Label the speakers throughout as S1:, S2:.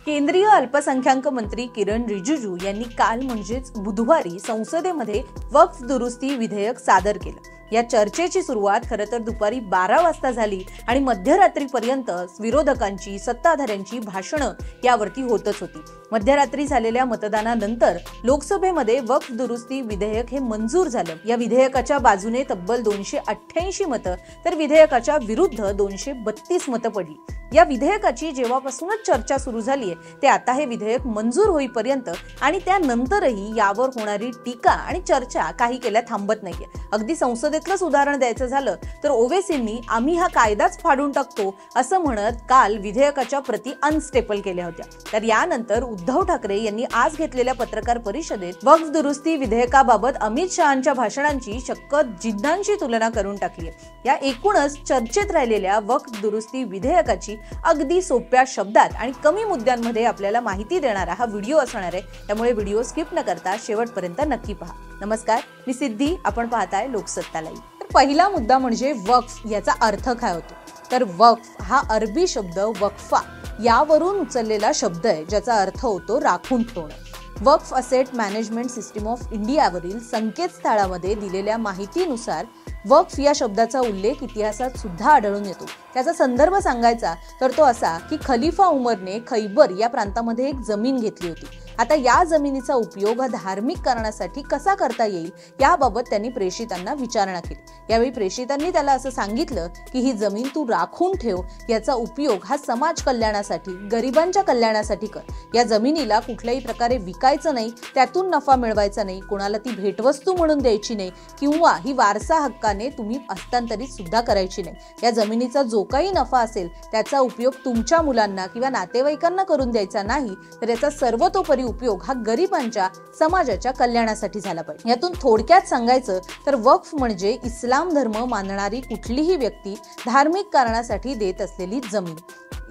S1: केंद्रीय अल्पसंख्याक मंत्री किरण रिजिजू यांनी काल म्हणजेच बुधवारी संसदेमध्ये वक्फ दुरुस्ती विधेयक सादर केलं। या चर्चेची सुरुवात खरं तर दुपारी 12 वाजता झाली आणि मध्यरात्रीपर्यंत विरोधकांची सत्ताधाऱ्यांची भाषणं यावरती होतच होती। मध्यरात्री झालेल्या मतदानानंतर लोकसभेमध्ये वक्फ दुरुस्ती विधेयक हे मंजूर झालं। या विधेयकाच्या बाजूने तब्बल 288 मतं तर विधेयकाच्या विरुद्ध 232 मतं पडली। या विधेयकाची जेव्हापासूनच चर्चा सुरू झालीये ते आता हे विधेयक मंजूर होईपर्यंत आणि त्यानंतरही यावर होणारी टीका आणि चर्चा काही केल्या थांबत नाहीये। अगदी संसदेतलंच उदाहरण द्यायचं झालं तर ओवेसींनी आम्ही हा कायदाच फाडून टाकतो असं म्हणत काल विधेयकाच्या प्रती अनस्टेपल केल्या होत्या। तर यानंतर उद्धव ठाकरे यांनी आज घेतलेल्या पत्रकार परिषदेत वक्फ दुरुस्ती विधेयकाबाबत अमित शहांच्या भाषणांची चक्क जिद्दांशी तुलना करून टाकली आहे। या एकूणच चर्चेत राहिलेल्या वक्फ दुरुस्ती विधेयकाची अगदी सोप्या शब्दात आणि कमी मुद्द्यांमध्ये आपल्याला माहिती देणारा हा व्हिडिओ असणार आहे, त्यामुळे व्हिडिओ स्किप न करता शेवटपर्यंत नक्की पहा। नमस्कार, मी सिद्धी, आपण पाहताय लोकसत्ता लाईव्ह। तर पहिला मुद्दा म्हणजे वक्फ याचा अर्थ काय होतो। तर वक्फ हा अरबी शब्द वक्फा यावरून उचललेला शब्द आहे, ज्याचा अर्थ होतो राखून ठेवणं। वक्फ असेट मॅनेजमेंट सिस्टीम ऑफ इंडियावरील संकेतस्थळामध्ये दिलेल्या माहितीनुसार वक्फ या शब्दाचा उल्लेख इतिहासात सुद्धा आढळून येतो। त्याचा संदर्भ सांगायचा तर तो असा की खलिफा उमरने खैबर या प्रांतामध्ये एक जमीन घेतली होती। आता या जमिनीचा उपयोग हा धार्मिक कारणासाठी कसा करता येईल याबाबत त्यांनी प्रेषितांना विचारणा केली। यावेळी प्रेषितांनी त्याला असं सांगितलं की ही जमीन तू राखून ठेव, याचा उपयोग हा समाज कल्याणासाठी, गरिबांच्या कल्याणासाठी कर। या जमिनीला कुठल्याही प्रकारे विकायचं नाही, त्यातून नफा मिळवायचा नाही, कोणाला ती भेटवस्तू म्हणून द्यायची नाही किंवा ही वारसा हक्काने तुम्ही हस्तांतरित सुद्धा करायची नाही। या जमिनीचा जो काही नफा असेल त्याचा उपयोग तुमच्या मुलांना किंवा नातेवाईकांना करून द्यायचा नाही, तर याचा सर्वतोपरी उपयोग हा गरिबांच्या, समाजाच्या कल्याणासाठी झाला पाहिजे। यातून थोडक्यात सांगायचं तर वक्फ म्हणजे इस्लाम धर्म मानणारी कुठलीही व्यक्ती धार्मिक कारणासाठी देत असलेली जमीन।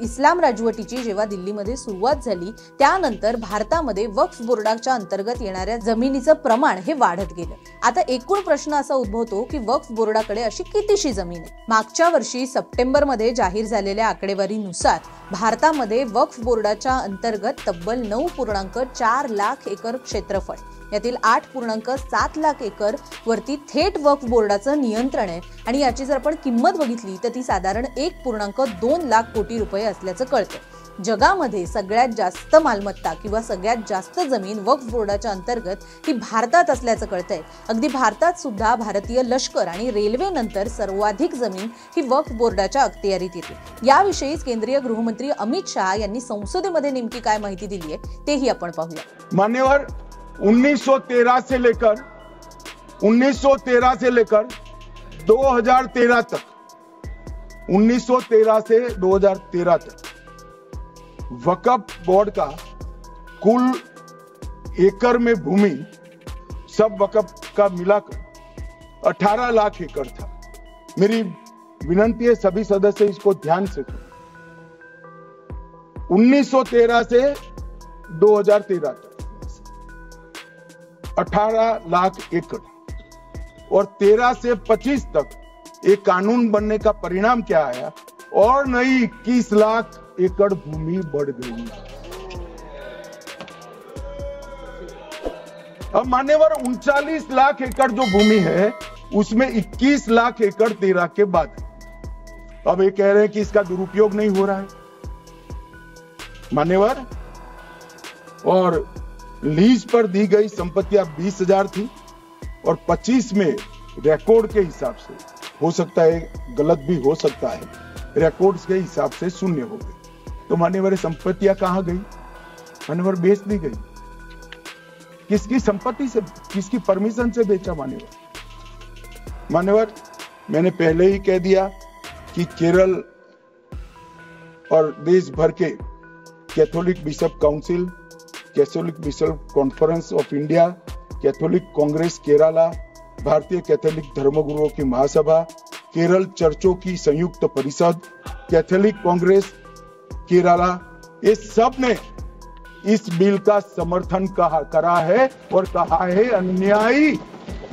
S1: इस्लाम राजवटीची जेव्हा दिल्लीमध्ये सुरुवात झाली त्यानंतर भारतामध्ये वक्फ बोर्डाच्या अंतर्गत येणाऱ्या जमिनीचं प्रमाण हे वाढत गेलं। आता एकूण प्रश्न असा उद्भवतो की वक्फ बोर्डाकडे अशी कितीशी जमीन आहे। मागच्या वर्षी सप्टेंबरमध्ये जाहीर झालेल्या आकडेवारीनुसार भारतामध्ये वक्फ बोर्डाच्या अंतर्गत तब्बल 9.4 लाख एकर क्षेत्रफळ, यातील 8.7 लाख एकर वरती थेट वक्फ बोर्डाचं नियंत्रण आहे आणि याची जर आपण किंमत बघितली तर ती साधारण 1.2 लाख कोटी रुपये असल्याचं कळतं। जगामध्ये सगळ्यात जास्त मालमत्ता किंवा सगळ्यात जास्त जमीन वक्फ बोर्डाच्या अंतर्गत ही भारतात असल्याचं कळतंय। अगदी भारतात सुद्धा भारतीय लष्कर आणि रेल्वे नंतर सर्वाधिक जमीन ही वक्फ बोर्डाच्या अखत्यारीत येते। याविषयीच केंद्रीय गृहमंत्री अमित शहा यांनी संसदेमध्ये नेमकी काय माहिती दिली आहे तेही आपण पाहूया।
S2: मान्यवर 1913 से लेकर 2013 तक 1913 से 2013 तक वक्फ बोर्ड का कुल एकड़ में भूमि सब वक्फ का मिलाकर 18 लाख एकड़ था। मेरी विनंती है सभी सदस्य इसको ध्यान से सुनें। 1913 से 2013 तक 18 लाख एकड़ और 13 से 25 तक एक कानून बनने का परिणाम क्या आया और नई 21 लाख एकड़ भूमि बढ़ गई। अब मान्यवर 39 लाख एकड़ जो भूमि है उसमें 21 लाख एकड़ 13 के बाद। अब ये कह रहे हैं कि इसका दुरुपयोग नहीं हो रहा है मान्यवर। और लीज पर दी गई संपत्तियां 20,000 थी और 25 में रिकॉर्ड के हिसाब से, हो सकता है गलत भी हो सकता है, रिकॉर्ड्स के हिसाब से शून्य हो गई। तो मान्यवर संपत्तियां कहां गई? मान्यवर बेच दी गई। किसकी संपत्ति से, किसकी परमिशन से बेचा? मान्यवर मैंने पहले ही कह दिया कि केरल और देश भर के Catholic bishop council, Catholic bishop conference of India, Catholic Congress Kerala, भारतीय कैथोलिक धर्मगुरुओं की महासभा, केरल चर्चों की संयुक्त परिषद, कैथोलिक कांग्रेस केरला, ये सब ने इस बिल का समर्थन करा है और कहा है अन्यायी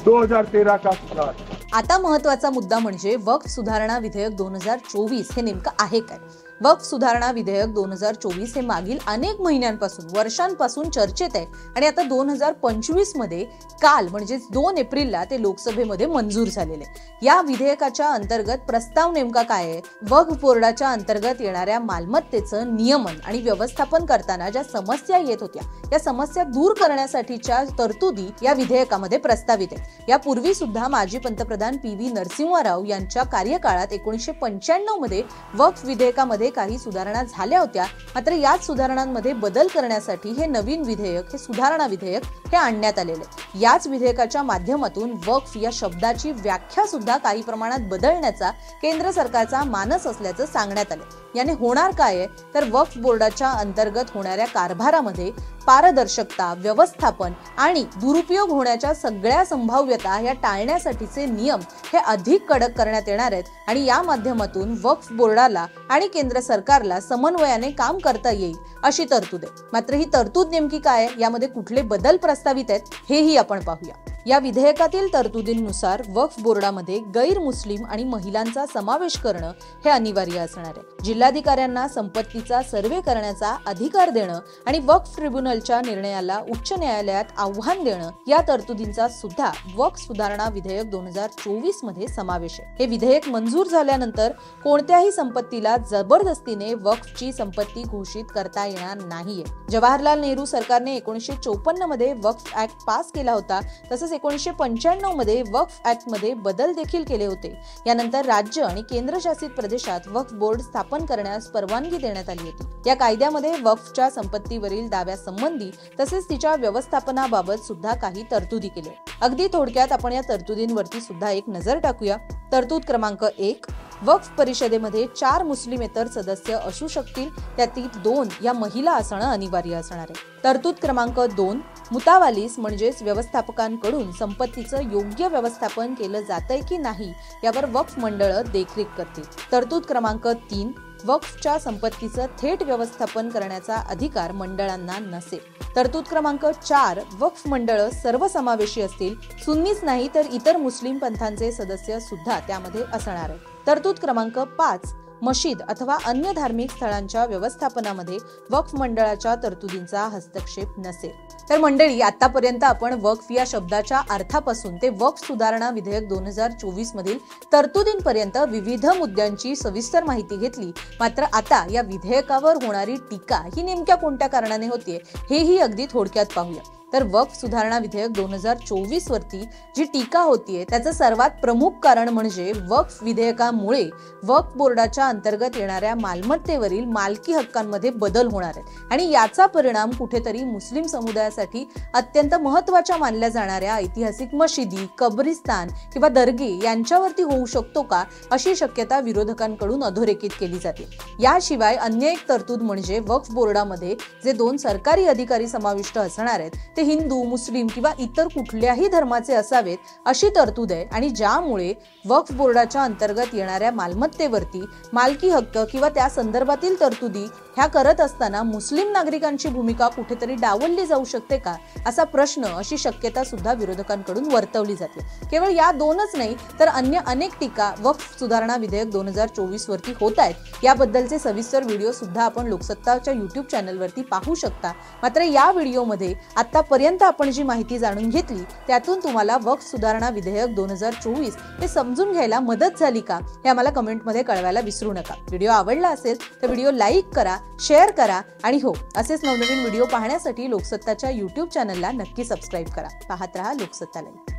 S2: 2013 का सुधार।
S1: आता महत्त्वाचा मुद्दा म्हणजे वक्फ सुधारणा विधेयक 2024 हे नेमकं आहे काय। वक्फ सुधारणा विधेयक 2024 हे मागील अनेक महिन्यांपासून वर्षांपासून चर्चेत आहे आणि आता 2025 मध्ये काल म्हणजे 2 एप्रिलला ते लोकसभेमध्ये मंजूर झालेले. या विधेयकाच्या अंतर्गत प्रस्ताव नेमका काय आहे? वक्फ बोर्डाच्या अंतर्गत येणाऱ्या मालमत्तेचं नियमन आणि व्यवस्थापन करताना ज्या समस्या येत होत्या या समस्या दूर करण्यासाठीच्या तरतुदी या विधेयकामध्ये प्रस्तावित आहेत. यापूर्वी सुद्धा माजी पंतप्रधान PV नरसिंह राव यांच्या कार्यकाळात 1995 मध्ये वक्फ विधेयकामध्ये काही सुधारणा झाल्या होत्या. मात्र याच सुधारणांमध्ये बदल करण्यासाठी हे नवीन विधेयक, हे सुधारणा विधेयक हे आणण्यात आलेले. याच विधेयकाच्या माध्यमातून वक्फ या शब्दाची व्याख्या सुद्धा काही प्रमाणात बदलण्याचा केंद्र सरकारचा मानस असल्याचं सांगण्यात आले. याने होणार काय आहे तर वक्फ बोर्डाच्या अंतर्गत होणाऱ्या कारभारामध्ये पारदर्शकता, व्यवस्थापन आणि दुरुपयोग होण्याच्या सगळ्या संभाव्यता या टाळण्यासाठीचे नियम हे अधिक कडक करण्यात येणार आहेत आणि या माध्यमातून वक्फ बोर्डाला आणि केंद्र सरकारला समन्वयाने काम करता येईल अशी तरतूद आहे. मात्र ही तरतूद नेमकी काय आहे, यामध्ये कुठले बदल प्रस्तावित आहेत हेही आपण पाहूया. या विधेयकातील तरतुदींनुसार वक्फ बोर्डामध्ये गैर मुस्लिम आणि महिलांचा समावेश करणं हे अनिवार्य असणार आहे. जिल्हाधिकाऱ्यांना संपत्तीचा सर्वे करण्याचा अधिकार देणं आणि वक्फ ट्रिब्युनलच्या निर्णयाला उच्च न्यायालयात आव्हान देणं या तरतुदींचा सुद्धा वक्फ सुधारणा विधेयक 2024 मध्ये समावेश आहे. हे विधेयक मंजूर झाल्यानंतर कोणत्याही संपत्तीला जबरदस्तीने वक्फची संपत्ती घोषित करता येणार नाहीये. जवाहरलाल नेहरू सरकारने 1954 मध्ये वक्फ ऍक्ट पास केला होता. तसंच 1995 मध्ये वक्फ ऍक्ट मध्ये बदल देखील केले होते. यानंतर राज्य आणि केंद्रशासित प्रदेशात वक्फ बोर्ड स्थापन करण्यास परवानगी देण्यात आली होती. या कायद्यामध्ये वक्फच्या संपत्तीवरील दाव्यासंबंधी तसेच तिच्या व्यवस्थापनाबाबत सुद्धा काही तरतुदी केल्या. अगदी थोडक्यात आपण या तरतुदींवरती सुद्धा एक नजर टाकूया. तरतूद क्रमांक 1, वक्फ परिषदेमध्ये 4 मुस्लिमेतर सदस्य असू शकतील, त्यातील 2 या महिला असणं अनिवार्य असणार आहे. तरतूद क्रमांक 2, मुतावालीस म्हणजेच व्यवस्थापकांकडून संपत्तीचं योग्य व्यवस्थापन केलं जातंय की नाही यावर वक्फ मंडळ देखरेख करतील. तरतूद क्रमांक 3, वक्फच्या संपत्तीचं थेट व्यवस्थापन करण्याचा अधिकार मंडळांना नसेल. तरतूद क्रमांक 4, वक्फ मंडळ सर्वसमावेशी असतील. सुन्नीच नाही तर इतर मुस्लिम पंथांचे सदस्य सुद्धा त्यामध्ये असणार आहेत. तरतूद क्रमांक 5, मशीद अथवा अन्य धार्मिक स्थळांच्या व्यवस्थापनामध्ये वक्फ मंडळाच्या तरतुदींचा हस्तक्षेप नसेल. तर मंडळी, आतापर्यंत आपण वक्फ या शब्दाच्या अर्थापासून ते वक्फ सुधारणा विधेयक 2024 मधील तरतुदींपर्यंत विविध मुद्द्यांची सविस्तर माहिती घेतली. मात्र आता या विधेयकावर होणारी टीका ही नेमक्या कोणत्या कारणाने होतीये हेही अगदी थोडक्यात पाहूया. तर वक्फ सुधारणा विधेयक 2024 वरती जी टीका होतीये त्याचं सर्वात प्रमुख कारण म्हणजे वक्फ विधेयकामुळे वक्फ बोर्डाच्या अंतर्गत येणाऱ्या मालमत्तेवरील मालकी हक्कांमध्ये बदल होणार आहेत आणि याचा परिणाम कुठेतरी मुस्लिम समुदायासाठी अत्यंत महत्त्वाच्या मानल्या जाणाऱ्या ऐतिहासिक मशिदी, कब्रिस्तान किंवा दर्गे यांच्यावरती होऊ शकतो का अशी शक्यता विरोधकांकडून अधोरेखित केली जाते. याशिवाय अन्य एक तरतूद म्हणजे वक्फ बोर्डामध्ये जे 2 सरकारी अधिकारी समाविष्ट असणार आहेत ते हिंदू, मुस्लिम किंवा इतर कुठल्याही धर्माचे असावेत अशी तरतूद आहे आणि ज्यामुळे वक्फ बोर्डाच्या अंतर्गत येणाऱ्या मालमत्तेवरती मालकी हक्क किंवा त्या संदर्भातील तरतुदी ह्या करत असताना मुस्लिम नागरिकांची भूमिका कुठेतरी डावलली जाऊ शकते का असा प्रश्न, अशी शक्यता सुद्धा विरोधकांकडून वर्तवली जाते. केवळ या 2च नाही तर अन्य अनेक टीका वक्फ सुधारणा विधेयक 2024 वरती होत आहेत. याबद्दलचे सविस्तर व्हिडिओ सुद्धा आपण लोकसत्ताच्या YouTube चॅनलवरती पाहू शकता. मात्र या व्हिडिओमध्ये आतापर्यंत आपण जी माहिती जाणून घेतली त्यातून तुम्हाला वक्फ सुधारणा विधेयक 2024 हे समजून घ्यायला मदत झाली का हे आम्हाला कमेंटमध्ये कळवायला विसरू नका. व्हिडिओ आवडला असेल तर व्हिडिओ लाईक करा, शेअर करा आणि हो, असेच नवनवीन व्हिडिओ पाहण्यासाठी लोकसत्ताच्या YouTube चॅनलला नक्की सबस्क्राईब करा. पाहत रहा लोकसत्ता लाईव्ह.